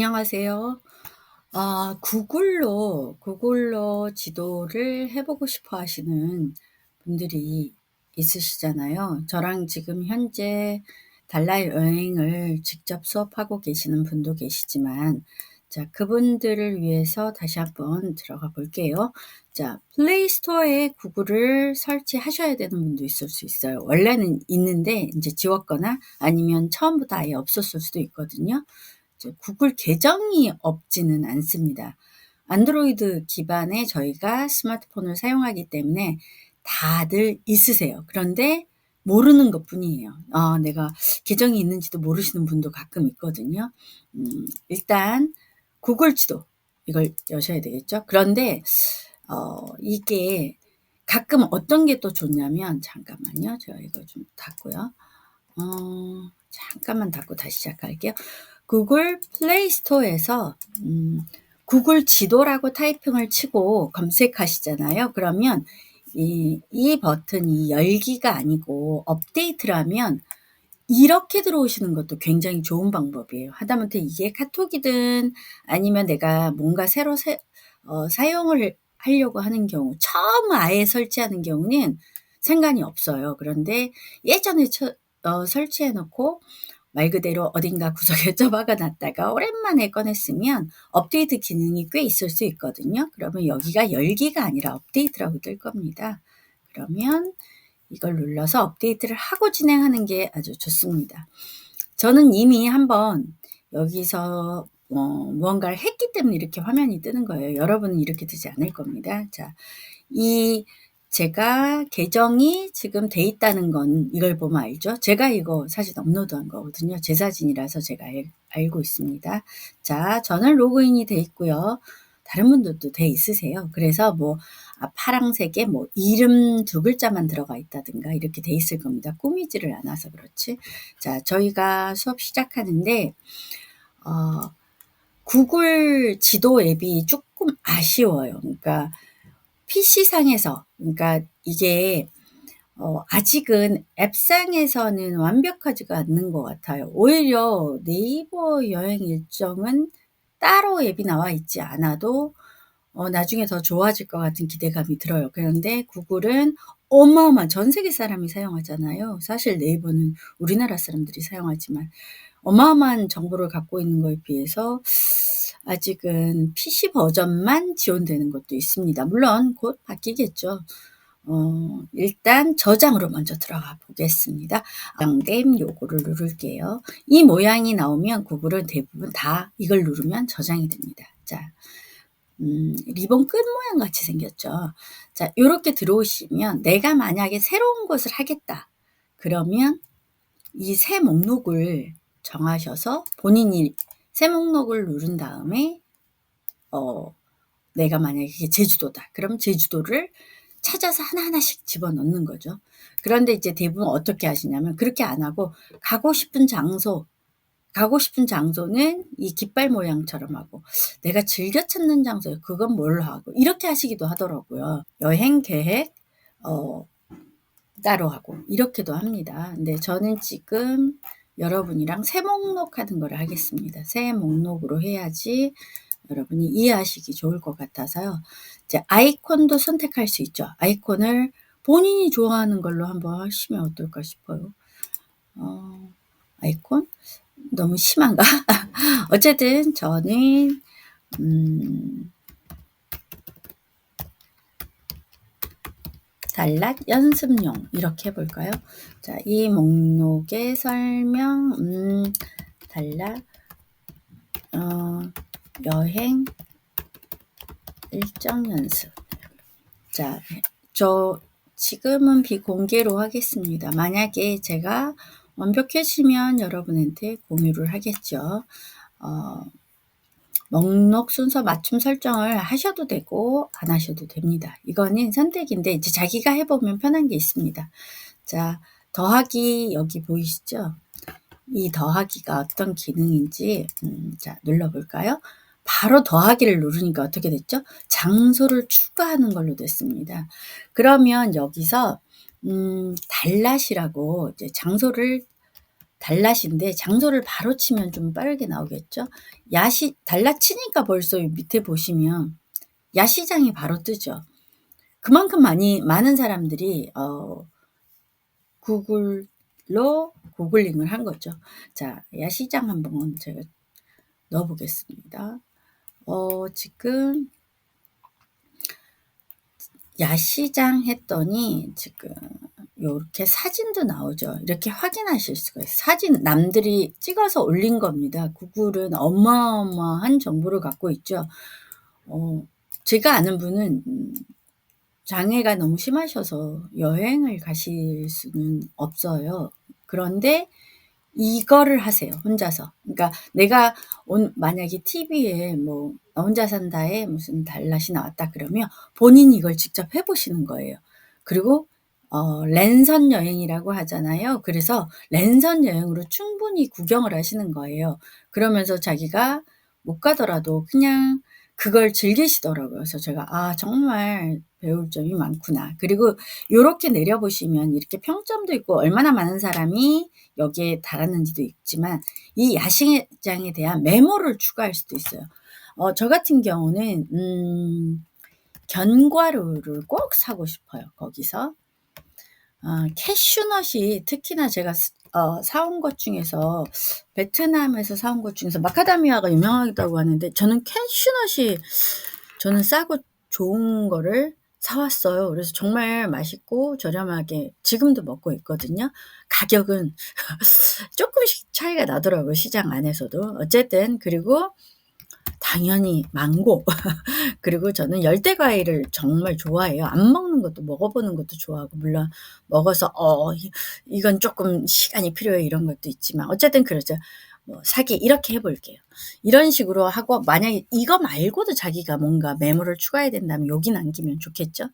안녕하세요. 구글로 지도를 해 보고 싶어 하시는 분들이 있으시잖아요. 저랑 지금 현재 달러 여행을 직접 수업하고 계시는 분도 계시지만, 자, 그분들을 위해서 다시 한번 들어가 볼게요. 자, 플레이 스토어에 구글을 설치하셔야 되는 분도 있을 수 있어요. 원래는 있는데 이제 지웠거나 아니면 처음부터 아예 없었을 수도 있거든요. 이제 구글 계정이 없지는 않습니다. 안드로이드 기반의 저희가 스마트폰을 사용하기 때문에 다들 있으세요. 그런데 모르는 것뿐이에요. 내가 계정이 있는지도 모르시는 분도 가끔 있거든요. 일단 구글 지도 이걸 여셔야 되겠죠. 그런데 이게 가끔 어떤 게 또 좋냐면, 잠깐만요. 제가 이거 좀 닫고요. 잠깐만 닫고 다시 시작할게요. 구글 플레이 스토어에서 구글 지도라고 타이핑을 치고 검색하시잖아요. 그러면 이 버튼이 열기가 아니고 업데이트라면 이렇게 들어오시는 것도 굉장히 좋은 방법이에요. 하다못해 이게 카톡이든 아니면 내가 뭔가 새로 사용을 하려고 하는 경우, 처음 아예 설치하는 경우는 상관이 없어요. 그런데 예전에 설치해 놓고 말 그대로 어딘가 구석에 처박아 놨다가 오랜만에 꺼냈으면 업데이트 기능이 꽤 있을 수 있거든요. 그러면 여기가 열기가 아니라 업데이트라고 뜰 겁니다. 그러면 이걸 눌러서 업데이트를 하고 진행하는 게 아주 좋습니다. 저는 이미 한번 여기서 무언가를 했기 때문에 이렇게 화면이 뜨는 거예요. 여러분은 이렇게 뜨지 않을 겁니다. 자, 제가 계정이 지금 돼 있다는 건 이걸 보면 알죠? 제가 이거 사진 업로드한 거거든요. 제 사진이라서 제가 알고 있습니다. 자, 저는 로그인이 돼 있고요. 다른 분들도 돼 있으세요. 그래서 파랑색에 이름 2글자만 들어가 있다든가 이렇게 돼 있을 겁니다. 꾸미지를 않아서 그렇지. 자, 저희가 수업 시작하는데 구글 지도 앱이 조금 아쉬워요. 그러니까 PC상에서, 그러니까 이게 아직은 앱상에서는 완벽하지가 않는 것 같아요. 오히려 네이버 여행 일정은 따로 앱이 나와 있지 않아도 나중에 더 좋아질 것 같은 기대감이 들어요. 그런데 구글은 어마어마한 전 세계 사람이 사용하잖아요. 사실 네이버는 우리나라 사람들이 사용하지만 어마어마한 정보를 갖고 있는 거에 비해서 아직은 PC 버전만 지원되는 것도 있습니다. 물론 곧 바뀌겠죠. 일단 저장으로 먼저 들어가 보겠습니다. 저장됨 요거를 누를게요. 이 모양이 나오면 구글은 대부분 다 이걸 누르면 저장이 됩니다. 자, 리본 끝 모양 같이 생겼죠. 자, 요렇게 들어오시면 내가 만약에 새로운 것을 하겠다. 그러면 이 새 목록을 정하셔서 본인이 새 목록을 누른 다음에 내가 만약에 이게 제주도다. 그럼 제주도를 찾아서 하나하나씩 집어넣는 거죠. 그런데 이제 대부분 어떻게 하시냐면 그렇게 안 하고 가고 싶은 장소는 이 깃발 모양처럼 하고, 내가 즐겨 찾는 장소 그건 뭘로 하고, 이렇게 하시기도 하더라고요. 여행 계획 따로 하고 이렇게도 합니다. 근데 저는 지금 여러분이랑 새 목록 하는 거를 하겠습니다. 새 목록으로 해야지 여러분이 이해하시기 좋을 것 같아서요. 이제 아이콘도 선택할 수 있죠. 아이콘을 본인이 좋아하는 걸로 한번 하시면 어떨까 싶어요. 아이콘? 너무 심한가? 어쨌든 저는 단락 연습용 이렇게 해볼까요? 자, 이 목록의 설명, 단락 여행 일정 연습. 자, 저 지금은 비공개로 하겠습니다. 만약에 제가 완벽해지면 여러분한테 공유를 하겠죠. 목록 순서 맞춤 설정을 하셔도 되고 안 하셔도 됩니다. 이거는 선택인데 이제 자기가 해보면 편한 게 있습니다. 자, 더하기 여기 보이시죠? 이 더하기가 어떤 기능인지 자, 눌러볼까요? 바로 더하기를 누르니까 어떻게 됐죠? 장소를 추가하는 걸로 됐습니다. 그러면 여기서 달랏이라고 이제 장소를 달랏인데 장소를 바로 치면 좀 빠르게 나오겠죠. 달랏 치니까 벌써 밑에 보시면 야시장이 바로 뜨죠. 그만큼 많은 사람들이 구글로 고글링을 한 거죠. 자, 야시장 한번 제가 넣어 보겠습니다. 지금 야시장 했더니 지금 요렇게 사진도 나오죠. 이렇게 확인하실 수가 있어요. 사진 남들이 찍어서 올린 겁니다. 구글은 어마어마한 정보를 갖고 있죠. 제가 아는 분은 장애가 너무 심하셔서 여행을 가실 수는 없어요. 그런데 이거를 하세요, 혼자서. 그러니까 내가 만약에 TV에 뭐 나 혼자 산다에 무슨 달랏이 나왔다 그러면 본인이 이걸 직접 해 보시는 거예요. 그리고 랜선 여행이라고 하잖아요. 그래서 랜선 여행으로 충분히 구경을 하시는 거예요. 그러면서 자기가 못 가더라도 그냥 그걸 즐기시더라고요. 그래서 제가 '아 정말 배울 점이 많구나.' 그리고 요렇게 내려 보시면 이렇게 평점도 있고 얼마나 많은 사람이 여기에 달았는지도 있지만 이 야시장에 대한 메모를 추가할 수도 있어요. 저 같은 경우는 견과류를 꼭 사고 싶어요, 거기서. 캐슈넛이 특히나 제가 사온 것 중에서 베트남에서 사온 것 중에서 마카다미아가 유명하다고 하는데 저는 캐슈넛이 저는 싸고 좋은 거를 사 왔어요. 그래서 정말 맛있고 저렴하게 지금도 먹고 있거든요. 가격은 쪼끔씩 차이가 나더라고요, 시장 안에서도. 어쨌든 그리고 당연히 망고. 그리고 저는 열대 과일을 정말 좋아해요. 안 먹는 것도 먹어 보는 것도 좋아하고 물론 먹어서 이건 쪼끔 시간이 필요해 이런 것도 있지만 어쨌든 그러죠. 뭐 사기 이렇게 해 볼게요. 이런 식으로 하고 만약에 이거 말고도 자기가 뭔가 메모를 추가해야 된다면 여기 남기면 좋겠죠.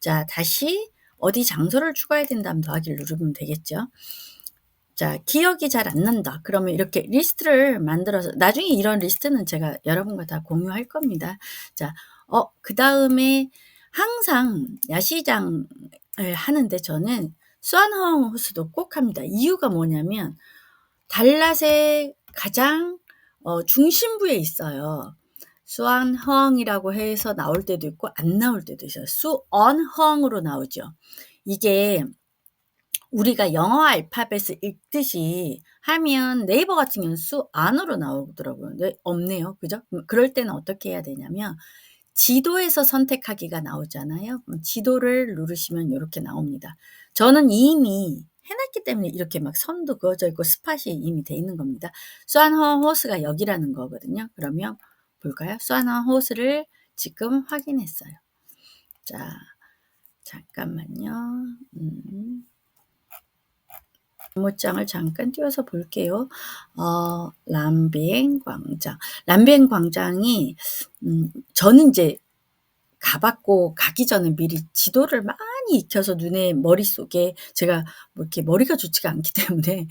자, 다시 어디 장소를 추가해야 된다면 더하기를 누르면 되겠죠. 자, 기억이 잘 안 난다. 그러면 이렇게 리스트를 만들어서 나중에 이런 리스트는 제가 여러분과 다 공유할 겁니다. 자, 그다음에 항상 야시장을 하는데 저는 수안허엉 호수도 꼭 합니다. 이유가 뭐냐면 달랏의 가장 중심부에 있어요. 수안허엉이라고 해서 나올 때도 있고 안 나올 때도 있어요. 수언허엉으로 나오죠. 이게 우리가 영어 알파벳을 읽듯이 하면 네이버 같은 경우는 수안으로 나오더라고요. 근데 없네요. 그죠? 그럴 때는 어떻게 해야 되냐면 지도에서 선택하기가 나오잖아요. 그럼 지도를 누르시면 요렇게 나옵니다. 저는 이미 해 놨기 때문에 이렇게 막 선도 그어져 있고 스팟이 이미 돼 있는 겁니다. 수안허 호수가 여기라는 거거든요. 그러면 볼까요? 수안허 호수를 지금 확인했어요. 자, 잠깐만요. 메모장을 잠깐 띄워서 볼게요. 람비엥 광장. 람비엥 광장이 저는 이제 가 봤고 가기 전에 미리 지도를 많이 익혀서 머릿속에 제가 뭐 이렇게 머리가 좋지가 않기 때문에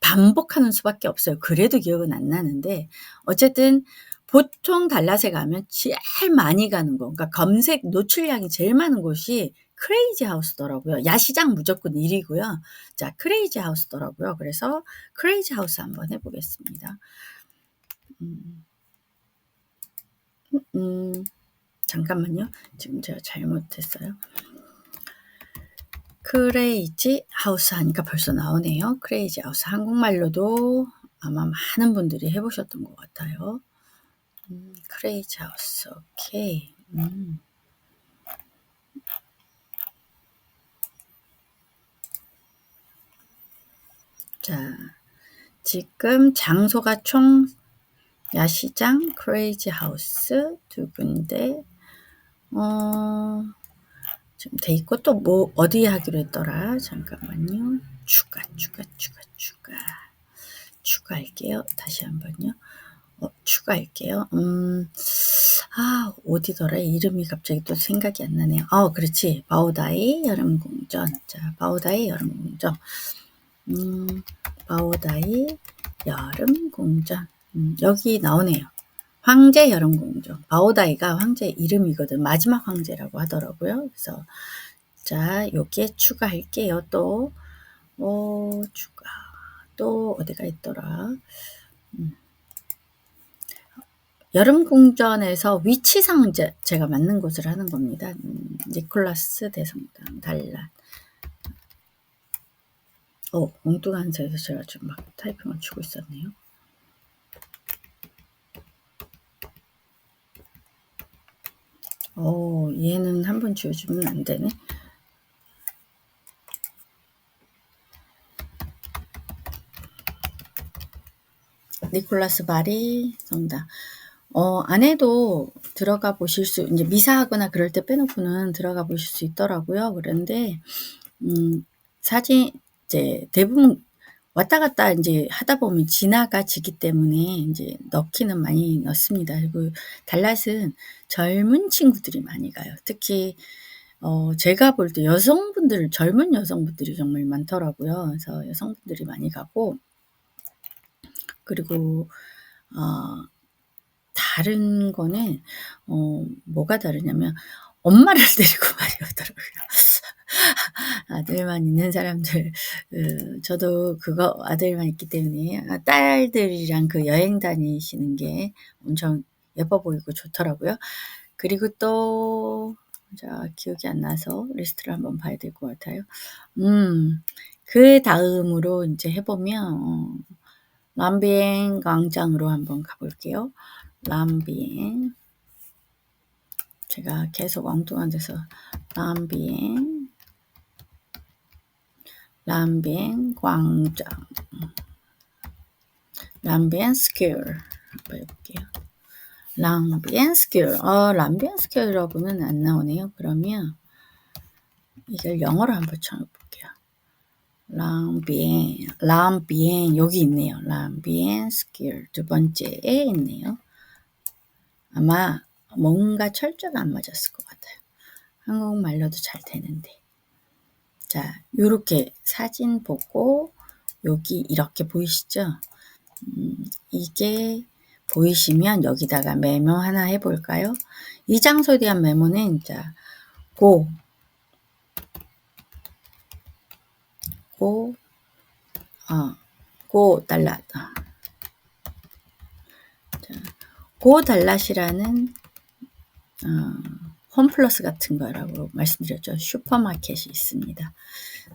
반복하는 수밖에 없어요. 그래도 기억은 안 나는데 어쨌든 보통 달랏에 가면 제일 많이 가는 거 그러니까 검색 노출량이 제일 많은 곳이 크레이지 하우스더라고요. 야시장 무조건 1 위고요. 자, 크레이지 하우스더라고요. 그래서 크레이지 하우스 한번 해 보겠습니다. 잠깐만요. 지금 제가 잘못했어요. 크레이지 하우스 하니까 벌써 나오네요. 크레이지 하우스. 한국말로도 아마 많은 분들이 해 보셨던 것 같아요. 크레이지 하우스. 오케이. 자, 지금 장소가 총 야시장, 크레이지 하우스 2군데 지금 돼 있고 또 뭐 어디 하기로 했더라. 잠깐만요. 추가할게요. 다시 한번요. 추가할게요. 어디더라? 이름이 갑자기 또 생각이 안 나네요. 그렇지. 바오다이 여름궁전. 자, 바오다이 여름궁전. 바오다이 여름궁전. 여기 나오네요. 황제 여름궁전. 바오다이가 황제의 이름이거든. 마지막 황제라고 하더라고요. 그래서 자, 여기에 추가할게요. 또 추가. 또 어디가 있더라. 여름 궁전에서 위치상 제가 맞는 곳을 하는 겁니다. 니콜라스 대성당 단란. 엉뚱한 데서 제가 지금 막 타이핑을 치고 있었네요. 얘는 한번 지워주면 안 되네. 니콜라스 바리 성당. 안에도 들어가 보실 수, 이제 미사하거나 그럴 때 빼놓고는 들어가 보실 수 있더라고요. 그런데, 사진, 이제 대부분 왔다 갔다 이제 하다 보면 지나가지기 때문에 이제 넣기는 많이 넣습니다. 그리고 달랏은 젊은 친구들이 많이 가요. 특히, 제가 볼 때 젊은 여성분들이 정말 많더라고요. 그래서 여성분들이 많이 가고, 그리고, 다른 거는 뭐가 다르냐면 엄마를 데리고 많이 오더라고요. 아들만 있는 사람들, 저도 그거 아들만 있기 때문에 딸들이랑 그 여행 다니시는 게 엄청 예뻐 보이고 좋더라고요. 그리고 또 기억이 안 나서 리스트를 한번 봐야 될 것 같아요. 그다음으로 인제 해 보면 람비엥 광장으로 한번 가 볼게요. 람비엥. 제가 계속 엉뚱한 데서 람비엥 광장, 람비엥 스퀘어 한번 해볼게요. 람비엥 스퀘어. 람비엥 스퀘어라고는 안 나오네요. 그러면 이걸 영어로 한번 쳐볼게요. 람비엥 여기 있네요. 람비엥 스퀘어 두 번째에 있네요. 아마 뭔가 철자가 안 맞았을 것 같아요. 한국말로도 잘 되는데. 자, 요렇게 사진 보고 여기 이렇게 보이시죠? 이게 보이시면 여기다가 메모 하나 해볼까요? 이 장소에 대한 메모는 자, 고 달랏. 고 달랏이라는 홈플러스 같은 거라고 말씀드렸죠. 슈퍼마켓이 있습니다.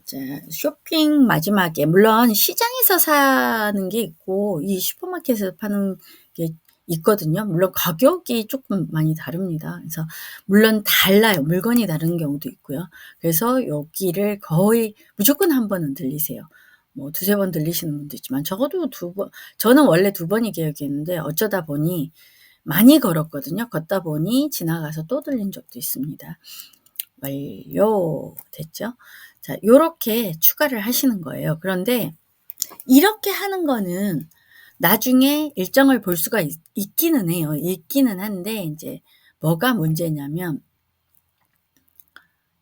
자, 쇼핑 마지막에 물론 시장에서 사는 게 있고 이 슈퍼마켓에서 파는 게 있거든요. 물론 가격이 조금 많이 다릅니다. 그래서 물론 달라요. 물건이 다른 경우도 있고요. 그래서 여기를 거의 무조건 한 번은 들리세요. 뭐 두세 번 들리시는 분도 있지만 적어도 저는 원래 두 번이 계획이었는데 어쩌다 보니 많이 걸었거든요. 걷다 보니 지나가서 또 들린 적도 있습니다. 완료. 됐죠? 자, 요렇게 추가를 하시는 거예요. 그런데 이렇게 하는 거는 나중에 일정을 볼 수가 있기는 해요. 있기는 한데 이제 뭐가 문제냐면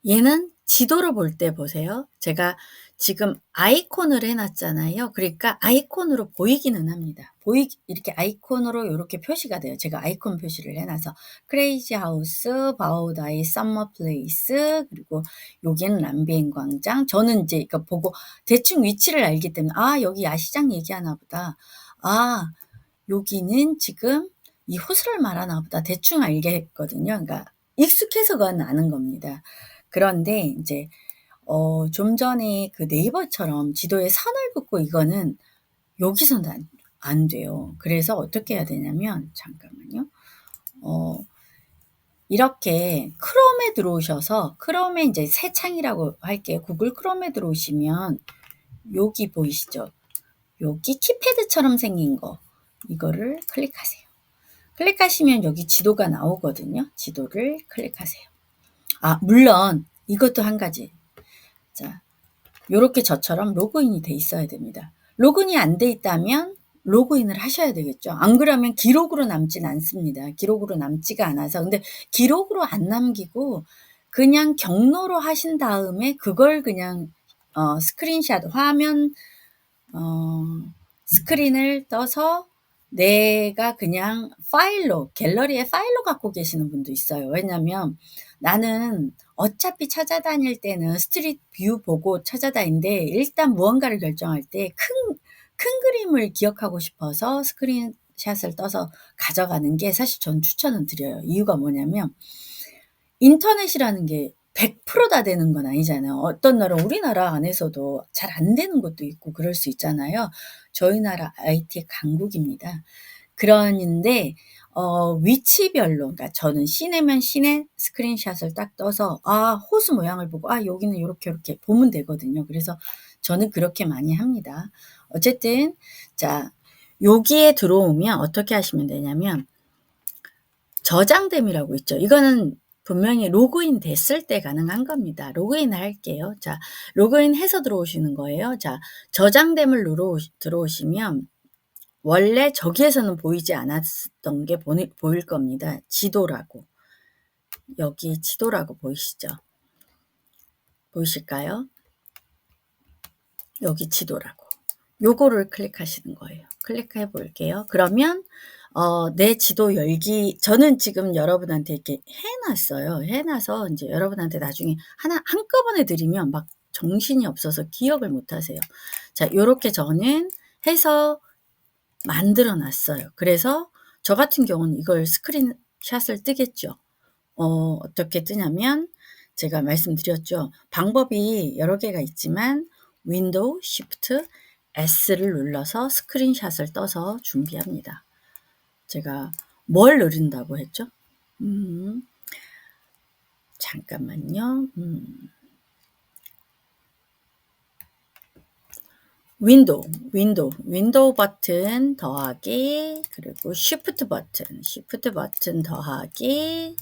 얘는 지도로 볼 때 보세요. 제가 지금 아이콘을 해 놨잖아요. 그러니까 아이콘으로 보이기는 합니다. 이렇게 아이콘으로 요렇게 표시가 돼요. 제가 아이콘 표시를 해 놔서 크레이지 하우스, 바오다이 서머 플레이스, 그리고 여기는 람비엥 광장. 저는 인제 이거 보고 대충 위치를 알기 때문에 '아 여기 야시장 얘기하나 보다. 아 여기는 지금 이 호수를 말하나 보다.' 대충 알겠거든요. 그러니까 익숙해서 그건 아는 겁니다. 그런데 인제 좀 전에 그 네이버처럼 지도에 선을 긋고 이거는 여기서는 안 돼요. 그래서 어떻게 해야 되냐면 잠깐만요. 어 이렇게 크롬에 들어오셔서 크롬에 인제 새 창이라고 할게요. 구글 크롬에 들어오시면 여기 보이시죠? 여기 키패드처럼 생긴 거 이거를 클릭하세요. 클릭하시면 여기 지도가 나오거든요. 지도를 클릭하세요. 물론 이것도 한 가지. 자, 요렇게 저처럼 로그인이 돼 있어야 됩니다. 로그인이 안 돼 있다면 로그인을 하셔야 되겠죠. 안 그러면 기록으로 남진 않습니다. 기록으로 남지가 않아서. 근데 기록으로 안 남기고 그냥 경로로 하신 다음에 그걸 그냥 스크린샷 화면 스크린을 떠서 내가 그냥 갤러리에 파일로 갖고 계시는 분도 있어요. 왜냐면 나는 어차피 찾아다닐 때는 스트릿 뷰 보고 찾아다니는데 일단 무언가를 결정할 때 큰 그림을 기억하고 싶어서 스크린샷을 떠서 가져가는 게 사실 전 추천은 드려요. 이유가 뭐냐면 인터넷이라는 게 100%다 되는 건 아니잖아요. 어떤 날은 우리나라 안에서도 잘 안 되는 것도 있고 그럴 수 있잖아요. 저희 나라 IT 강국입니다. 그런데 위치별로, 그러니까 저는 시내면 시내 스크린샷을 딱 떠서 호수 모양을 보고 여기는 요렇게 보면 되거든요. 그래서 저는 그렇게 많이 합니다. 어쨌든 자, 여기에 들어오면 어떻게 하시면 되냐면 저장됨이라고 있죠. 이거는 분명히 로그인 됐을 때 가능한 겁니다. 로그인 할게요. 자, 로그인해서 들어오시는 거예요. 자, 저장됨을 들어오시면 원래 저기에서는 보이지 않았던 게 보일 겁니다. 지도라고. 여기 지도라고 보이시죠? 보이실까요? 여기 지도라고. 요거를 클릭하시는 거예요. 클릭해 볼게요. 그러면 내 지도 열기, 저는 지금 여러분한테 이렇게 해놨어요. 해놔서 이제 여러분한테 나중에 한꺼번에 드리면 막 정신이 없어서 기억을 못 하세요. 자, 요렇게 저는 해서 만들어 놨어요. 그래서 저 같은 경우는 이걸 스크린샷을 뜨겠죠. 어떻게 뜨냐면 제가 말씀드렸죠. 방법이 여러 개가 있지만 윈도우 Shift S를 눌러서 스크린샷을 떠서 준비합니다. 제가 뭘 누른다고 했죠? 잠깐만요. 윈도우 버튼 더하기, 그리고 Shift 버튼 더하기,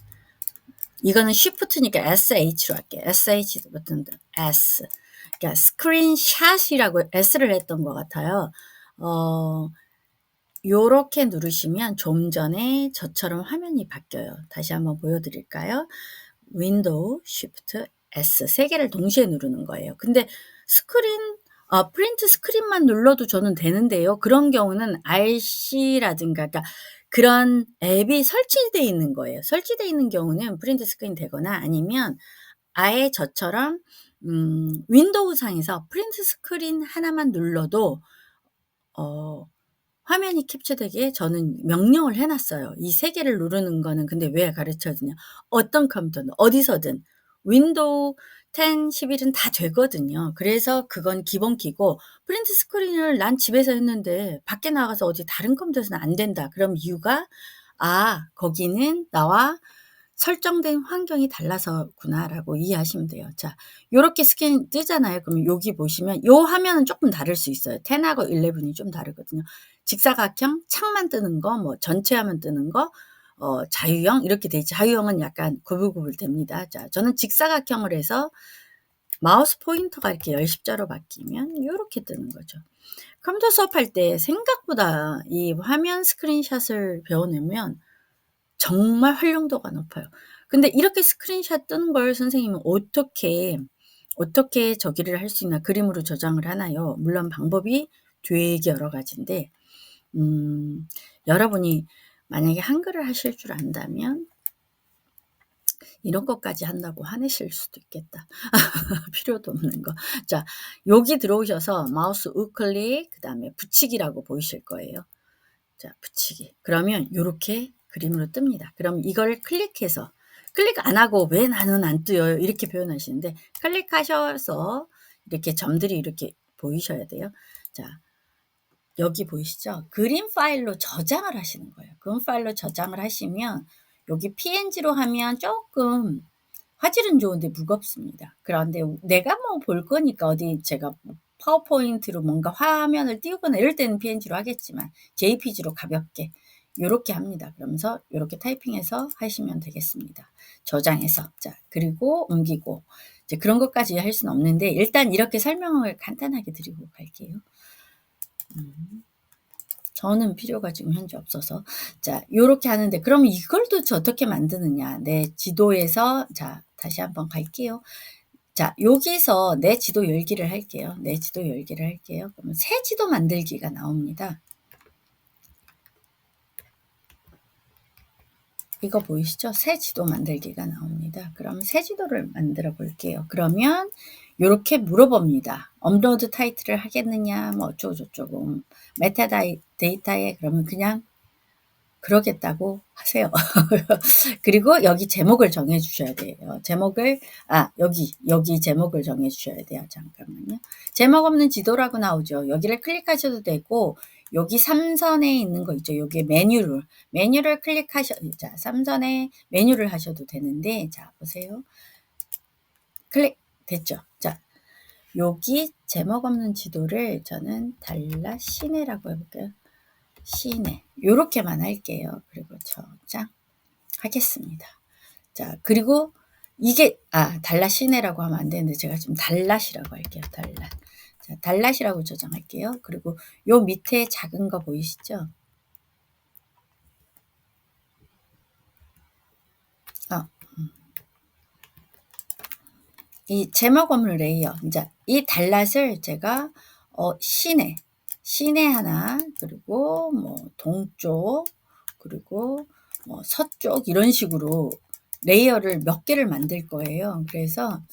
이거는 Shift니까 SH로 할게요. SH 버튼 S. 그러니까 스크린샷이라고 S를 했던 것 같아요. 요렇게 누르시면 좀 전에 저처럼 화면이 바뀌어요. 다시 한번 보여드릴까요? 윈도우, Shift, S 세 개를 동시에 누르는 거예요. 근데 프린트 스크린만 눌러도 저는 되는데요. 그런 경우는 RC라든가, 그러니까 그런 앱이 설치되어 있는 거예요. 설치되어 있는 경우는 프린트 스크린 되거나, 아니면 아예 저처럼 윈도우 상에서 프린트 스크린 하나만 눌러도 화면이 캡처되게 저는 명령을 해 놨어요. 이 세 개를 누르는 거는 근데 왜 가르쳐 주냐? 어떤 컴퓨터든 어디서든 윈도우 10, 11은 다 되거든요. 그래서 그건 기본키고, 프린트 스크린을 난 집에서 했는데 밖에 나가서 어디 다른 컴퓨터에서는 안 된다. 그럼 이유가 거기는 나와 설정된 환경이 달라서구나라고 이해하시면 돼요. 자, 요렇게 스캔 뜨잖아요. 그럼 여기 보시면 요 화면은 조금 다를 수 있어요. 10하고 11이 좀 다르거든요. 직사각형, 창만 뜨는 거, 뭐 전체 화면 뜨는 거, 자유형 이렇게 돼 있죠. 자유형은 약간 구불구불 됩니다. 자, 저는 직사각형을 해서 마우스 포인터가 이렇게 열십자로 바뀌면 요렇게 뜨는 거죠. 컴퓨터 수업할 때 생각보다 이 화면 스크린샷을 배워내면 정말 활용도가 높아요. 근데 이렇게 스크린샷 뜨는 걸 선생님은 어떻게 저기를 할 수 있나, 그림으로 저장을 하나요? 물론 방법이 되게 여러 가지인데, 여러분이 만약에 한글을 하실 줄 안다면 이런 것까지 한다고 화내실 수도 있겠다. 필요도 없는 거. 자, 여기 들어오셔서 마우스 우클릭, 그 다음에 붙이기라고 보이실 거예요. 자, 붙이기. 그러면 요렇게 그림으로 뜹니다. 그럼 이걸 클릭해서, 클릭 안 하고 왜 나는 안 뜨요? 이렇게 표현하시는데, 클릭하셔서 이렇게 점들이 이렇게 보이셔야 돼요. 자, 여기 보이시죠? 그림 파일로 저장을 하시는 거예요. 그림 파일로 저장을 하시면 여기 PNG로 하면 조금 화질은 좋은데 무겁습니다. 그런데 내가 뭐 볼 거니까 어디 제가 파워포인트로 뭔가 화면을 띄우거나 이럴 때는 PNG로 하겠지만 JPG로 가볍게 요렇게 합니다. 그러면서 요렇게 타이핑해서 하시면 되겠습니다. 저장해서. 자, 그리고 옮기고. 이제 그런 것까지 할 수는 없는데 일단 이렇게 설명을 간단하게 드리고 갈게요. 저는 필요가 지금 현재 없어서. 자, 요렇게 하는데 그러면 이걸 도대체 어떻게 만드느냐? 내 지도에서, 자, 다시 한번 갈게요. 자, 여기서 내 지도 열기를 할게요. 내 지도 열기를 할게요. 그러면 새 지도 만들기가 나옵니다. 이거 보이시죠? 새 지도 만들기가 나옵니다. 그러면 새 지도를 만들어 볼게요. 그러면 요렇게 물어봅니다. 업로드 타이틀을 하겠느냐 뭐 어쩌고 저쩌고 메타데이터에 그러면 그냥 그러겠다고 하세요. 그리고 여기 제목을 정해 주셔야 돼요. 제목을 여기 제목을 정해 주셔야 돼요. 잠깐만요. 제목 없는 지도라고 나오죠. 여기를 클릭하셔도 되고 여기 3선에 있는 거 있죠. 여기 메뉴를 자, 3선에 메뉴를 하셔도 되는데 자, 보세요. 클릭 됐죠. 자, 여기 제목 없는 지도를 저는 달라 시내라고 해볼게요. 시내 요렇게만 할게요. 그리고 저장 하겠습니다. 자, 그리고 이게 달랏 시내라고 하면 안 되는데 제가 지금 달랏이라고 할게요. 달랏. 자, 달랏이라고 저장할게요. 그리고 요 밑에 작은 거 보이시죠? 이 제목 없는 레이어. 이제 이 달랏을 제가 시내 하나, 그리고 뭐 동쪽, 그리고 뭐 서쪽 이런 식으로 레이어를 몇 개를 만들 거예요. 그래서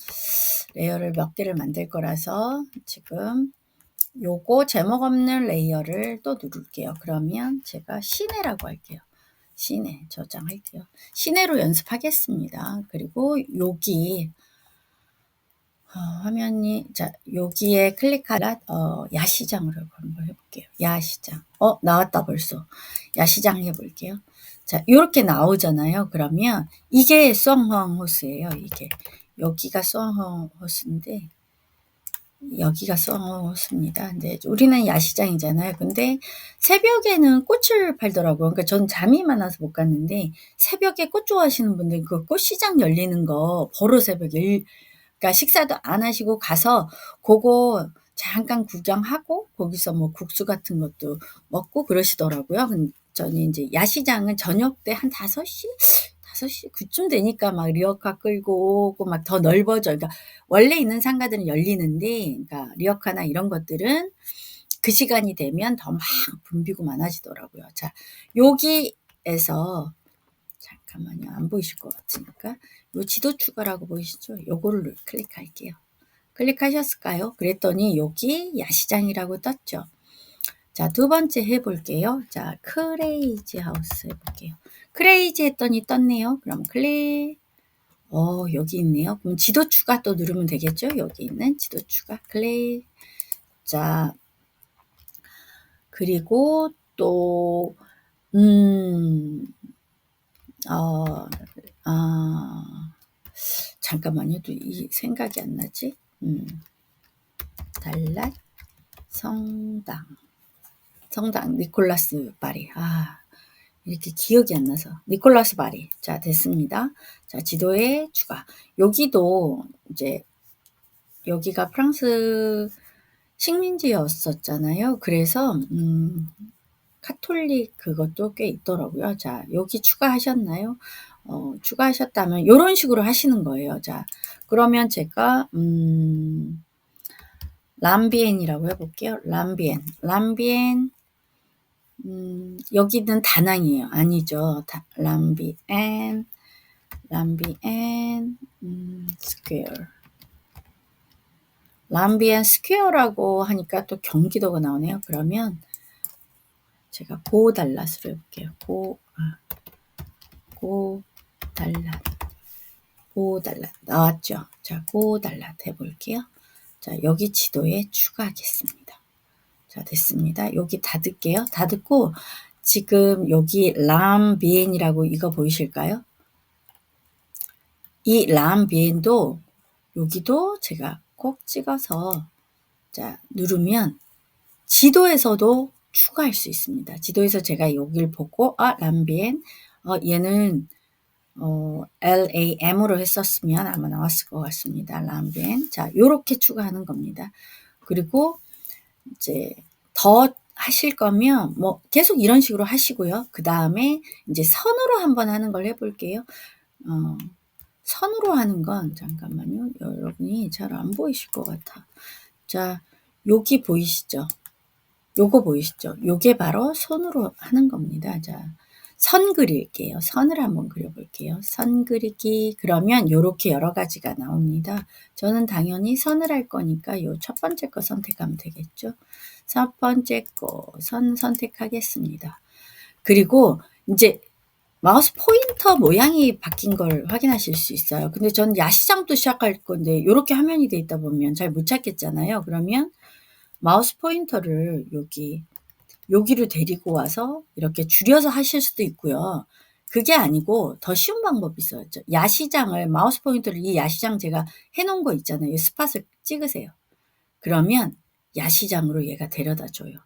레이어를 몇 개를 만들 거라서 지금 요거 제목 없는 레이어를 또 누를게요. 그러면 제가 시내라고 할게요. 시내 저장할게요. 시내로 연습하겠습니다. 그리고 여기 화면이 자 여기에 클릭하라 야시장으로 한번 해볼게요. 야시장 나왔다 벌써. 야시장 해볼게요. 자 요렇게 나오잖아요. 그러면 이게 썽헝 호수예요. 이게 여기가 썽헝 호수인데 여기가 썽헝 호수입니다. 근데 우리는 야시장이잖아요. 근데 새벽에는 꽃을 팔더라고요. 그러니까 전 잠이 많아서 못 갔는데 새벽에 꽃 좋아하시는 분들 그 꽃시장 열리는 거 보러 새벽에 그러니까 식사도 안 하시고 가서 그거 잠깐 구경하고 거기서 뭐 국수 같은 것도 먹고 그러시더라고요. 저는 이제 야시장은 저녁 때 한 5시? 5시 그쯤 되니까 막 리어카 끌고 오고 막 더 넓어져. 그러니까 원래 있는 상가들은 열리는데, 그러니까 리어카나 이런 것들은 그 시간이 되면 더 막 붐비고 많아지더라고요. 자, 여기에서 잠깐만요. 안 보이실 것 같으니까. 요 지도 추가라고 보이시죠? 요거를 클릭할게요. 클릭하셨을까요? 그랬더니 여기 야시장이라고 떴죠. 자, 두 번째 해볼게요. 자, 크레이지 하우스 해볼게요. 크레이지 했더니 떴네요. 그럼 클릭. 여기 있네요. 그럼 지도 추가 또 누르면 되겠죠? 여기 있는 지도 추가 클릭. 자, 그리고 또, 잠깐만요. 또 이 생각이 안 나지? 달랏 성당 니콜라스 바리. 이렇게 기억이 안 나서 니콜라스 바리. 자, 됐습니다. 자, 지도에 추가. 여기도 이제 여기가 프랑스 식민지였었잖아요. 그래서 카톨릭 그것도 꽤 있더라고요. 자, 여기 추가하셨나요? 추가하셨다면 요런 식으로 하시는 거예요. 자, 그러면 제가 람비엔이라고 해볼게요. 람비엔. 여기는 다낭이에요. 아니죠. 람비엔, 스퀘어. 람비엔 스퀘어라고 하니까 또 경기도가 나오네요. 그러면 제가 고달랏으로 해볼게요. 고달랏 나왔죠. 자, 고달랏 해볼게요. 자, 여기 지도에 추가하겠습니다. 자, 됐습니다. 여기 닫을게요. 닫고 지금 여기 람비엔이라고 이거 보이실까요? 이 람비엔도 여기도 제가 꼭 찍어서 자, 누르면 지도에서도 추가할 수 있습니다. 지도에서 제가 여기를 보고 람비엔 얘는 LAM으로 했었으면 아마 나왔을 것 같습니다. 람비엔. 자, 요렇게 추가하는 겁니다. 그리고 이제 더 하실 거면 뭐 계속 이런 식으로 하시고요. 그 다음에 이제 선으로 한번 하는 걸 해볼게요. 선으로 하는 건 잠깐만요. 여러분이 잘 안 보이실 것 같아. 자, 여기 보이시죠? 요거 보이시죠? 요게 바로 손으로 하는 겁니다. 자, 선 그릴게요. 선을 한번 그려볼게요. 선 그리기. 그러면 요렇게 여러 가지가 나옵니다. 저는 당연히 선을 할 거니까 요 첫 번째 거 선택하면 되겠죠. 첫 번째 거 선 선택하겠습니다. 그리고 이제 마우스 포인터 모양이 바뀐 걸 확인하실 수 있어요. 근데 전 야시장도 시작할 건데 요렇게 화면이 돼 있다 보면 잘 못 찾겠잖아요. 그러면 마우스 포인터를 여기로 데리고 와서 이렇게 줄여서 하실 수도 있고요. 그게 아니고 더 쉬운 방법이 있어요. 야시장을 마우스 포인터를 이 야시장 제가 해 놓은 거 있잖아요. 이 스팟을 찍으세요. 그러면 야시장으로 얘가 데려다 줘요.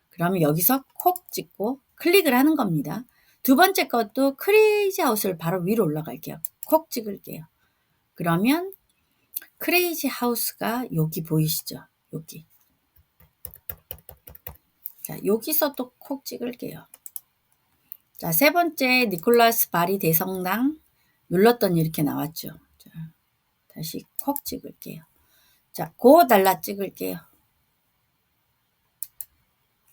그러면 여기서 콕 찍고 클릭을 하는 겁니다. 두 번째 것도 크레이지 하우스를 바로 위로 올라갈게요. 콕 찍을게요. 그러면 크레이지 하우스가 여기 보이시죠? 여기. 자, 여기서 또 콕 찍을게요. 자, 세 번째 니콜라스 바리 대성당 눌렀더니 이렇게 나왔죠. 자, 다시 콕 찍을게요. 자, 고 달라 찍을게요.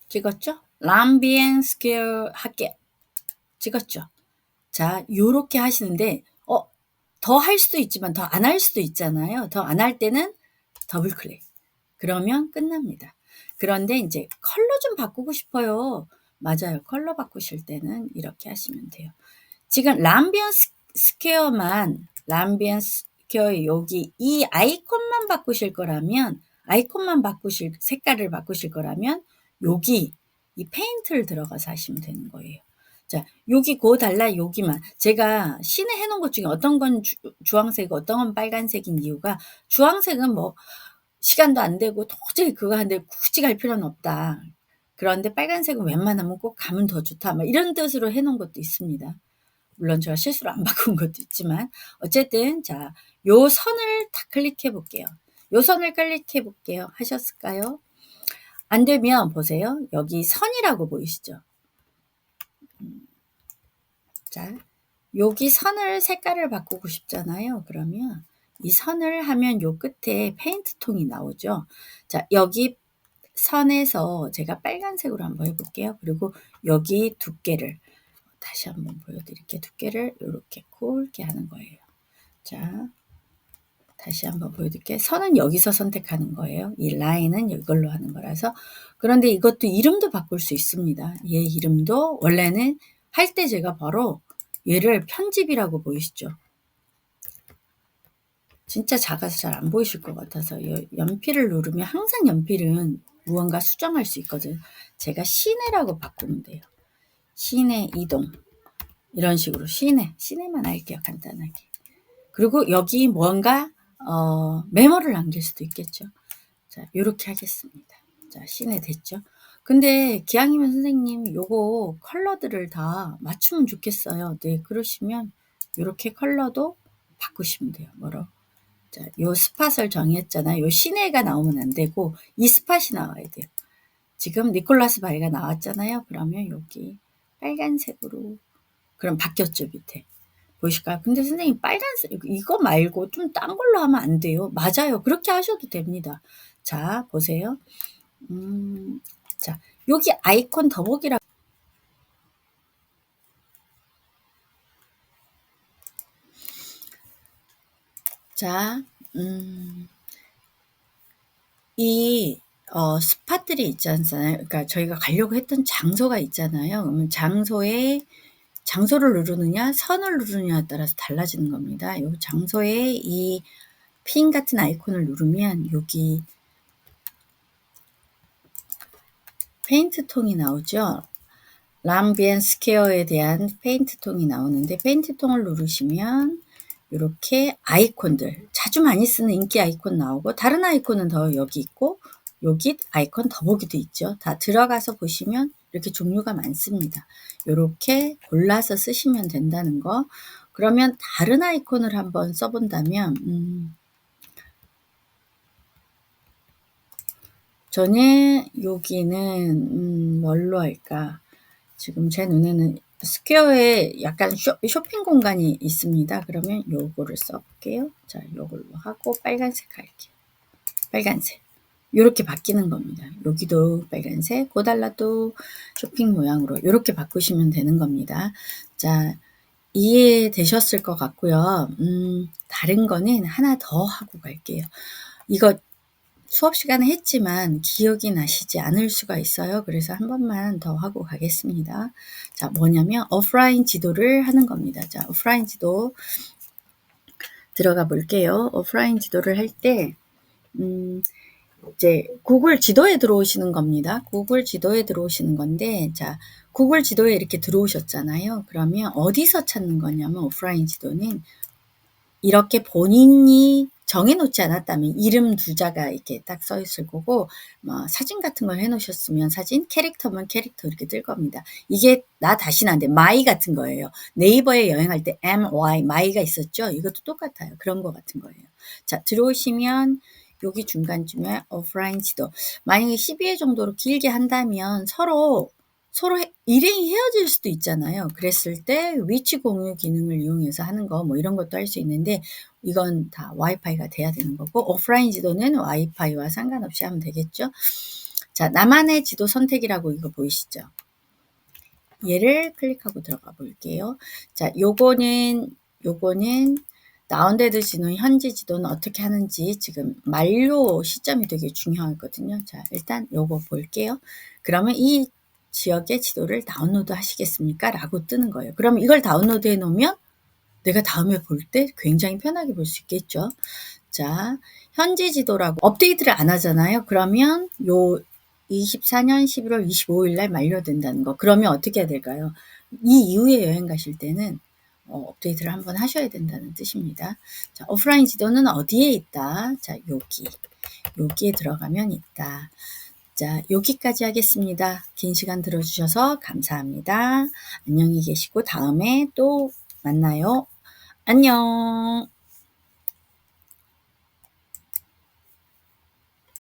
찍었죠? 람비엔 스퀘어 할게. 찍었죠? 자, 요렇게 하시는데 더 할 수도 있지만 더 안 할 수도 있잖아요. 더 안 할 때는 더블 클릭. 그러면 끝납니다. 그런데 이제 컬러 좀 바꾸고 싶어요. 맞아요. 컬러 바꾸실 때는 이렇게 하시면 돼요. 지금 람비언 스퀘어만 람비언 스퀘어 여기 이 아이콘만 바꾸실 거라면 색깔을 바꾸실 거라면 여기 이 페인트를 들어가서 하시면 되는 거예요. 자, 여기 고 달라 여기만 제가 신에 해놓은 것 중에 어떤 건 주황색 어떤 건 빨간색인 이유가 주황색은 뭐 시간도 안 되고 도저히 그거 하는데 굳이 갈 필요는 없다. 그런데 빨간색은 웬만하면 꼭 가면 더 좋다. 막 이런 뜻으로 해놓은 것도 있습니다. 물론 제가 실수로 안 바꾼 것도 있지만 어쨌든 자, 요 선을 다 클릭해 볼게요. 요 선을 클릭해 볼게요. 하셨을까요? 안 되면 보세요. 여기 선이라고 보이시죠? 자, 여기 선을 색깔을 바꾸고 싶잖아요. 그러면 이 선을 하면 요 끝에 페인트 통이 나오죠. 자, 여기 선에서 제가 빨간색으로 한번 해볼게요. 그리고 여기 두께를 다시 한번 보여드릴게요. 두께를 이렇게 굵게 하는 거예요. 자, 다시 한번 보여드릴게요. 선은 여기서 선택하는 거예요. 이 라인은 이걸로 하는 거라서. 그런데 이것도 이름도 바꿀 수 있습니다. 얘 이름도 원래는 할 때 제가 바로 얘를 편집이라고 보이시죠? 진짜 작아서 잘 안 보이실 것 같아서 연필을 누르면 항상 연필은 무언가 수정할 수 있거든요. 제가 시내라고 바꾸면 돼요. 시내 이동. 이런 식으로 시내만 할게요. 간단하게. 그리고 여기 뭔가 메모를 남길 수도 있겠죠. 자, 요렇게 하겠습니다. 자, 시내 됐죠. 근데 기왕이면 선생님 요거 컬러들을 다 맞추면 좋겠어요. 네, 그러시면 요렇게 컬러도 바꾸시면 돼요. 뭐로? 자, 요 스팟을 정했잖아요. 요 시내가 나오면 안 되고 이 스팟이 나와야 돼요. 지금 니콜라스 바이가 나왔잖아요. 그러면 여기 빨간색으로 그럼 바뀌었죠, 밑에. 보이실까요? 근데 선생님 빨간색 이거 말고 좀 딴 걸로 하면 안 돼요. 맞아요. 그렇게 하셔도 됩니다. 자, 보세요. 자, 여기 아이콘 더보기라고 자, 이 스팟들이 있지 않잖아요. 그러니까 저희가 가려고 했던 장소가 있잖아요. 그러면 장소를 누르느냐 선을 누르느냐에 따라서 달라지는 겁니다. 요 장소에 이 핀 같은 아이콘을 누르면 여기 페인트 통이 나오죠. 람비엔 스퀘어에 대한 페인트 통이 나오는데 페인트 통을 누르시면 이렇게 아이콘들 자주 많이 쓰는 인기 아이콘 나오고 다른 아이콘은 더 여기 있고 여기 아이콘 더보기도 있죠. 다 들어가서 보시면 이렇게 종류가 많습니다. 이렇게 골라서 쓰시면 된다는 거. 그러면 다른 아이콘을 한번 써본다면 저는 여기는 뭘로 할까? 지금 제 눈에는 스퀘어에 약간 쇼핑 공간이 있습니다. 그러면 요거를 써볼게요. 자, 요걸로 하고 빨간색 할게요. 빨간색. 요렇게 바뀌는 겁니다. 여기도 빨간색, 그 달라도 쇼핑 모양으로 요렇게 바꾸시면 되는 겁니다. 자, 이해되셨을 것 같고요. 다른 거는 하나 더 하고 갈게요. 이거 수업 시간에 했지만 기억이 나시지 않을 수가 있어요. 그래서 한 번만 더 하고 가겠습니다. 자, 뭐냐면 오프라인 지도를 하는 겁니다. 자, 오프라인 지도 들어가 볼게요. 오프라인 지도를 할 때, 이제 구글 지도에 들어오시는 겁니다. 구글 지도에 들어오시는 건데, 자, 구글 지도에 이렇게 들어오셨잖아요. 그러면 어디서 찾는 거냐면 오프라인 지도는 이렇게 본인이 정해놓지 않았다면 이름 두 자가 이렇게 딱 써 있을 거고, 뭐 사진 같은 걸 해놓으셨으면 사진, 캐릭터면 캐릭터 이렇게 뜰 겁니다. 이게 나 다시는 안 돼. 마이 같은 거예요. 네이버에 여행할 때 MY, 마이가 있었죠? 이것도 똑같아요. 그런 거 같은 거예요. 자, 들어오시면 여기 중간쯤에 오프라인 지도. 만약에 12회 정도로 길게 한다면 서로 일행이 헤어질 수도 있잖아요. 그랬을 때 위치 공유 기능을 이용해서 하는 거 뭐 이런 것도 할 수 있는데 이건 다 와이파이가 돼야 되는 거고 오프라인 지도는 와이파이와 상관없이 하면 되겠죠. 자, 나만의 지도 선택이라고 이거 보이시죠? 얘를 클릭하고 들어가 볼게요. 자, 요거는 다운로드 지도, 현지 지도는 어떻게 하는지 지금 만료 시점이 되게 중요하거든요. 자, 일단 요거 볼게요. 그러면 이 지역의 지도를 다운로드 하시겠습니까? 라고 뜨는 거예요. 그러면 이걸 다운로드 해 놓으면 내가 다음에 볼 때 굉장히 편하게 볼 수 있겠죠. 자, 현지 지도라고 업데이트를 안 하잖아요. 그러면 요 24년 11월 25일 날 만료된다는 거. 그러면 어떻게 해야 될까요? 이 이후에 여행 가실 때는 업데이트를 한번 하셔야 된다는 뜻입니다. 자, 오프라인 지도는 어디에 있다? 자, 여기에 들어가면 있다. 자, 여기까지 하겠습니다. 긴 시간 들어주셔서 감사합니다. 안녕히 계시고 다음에 또 만나요. 안녕.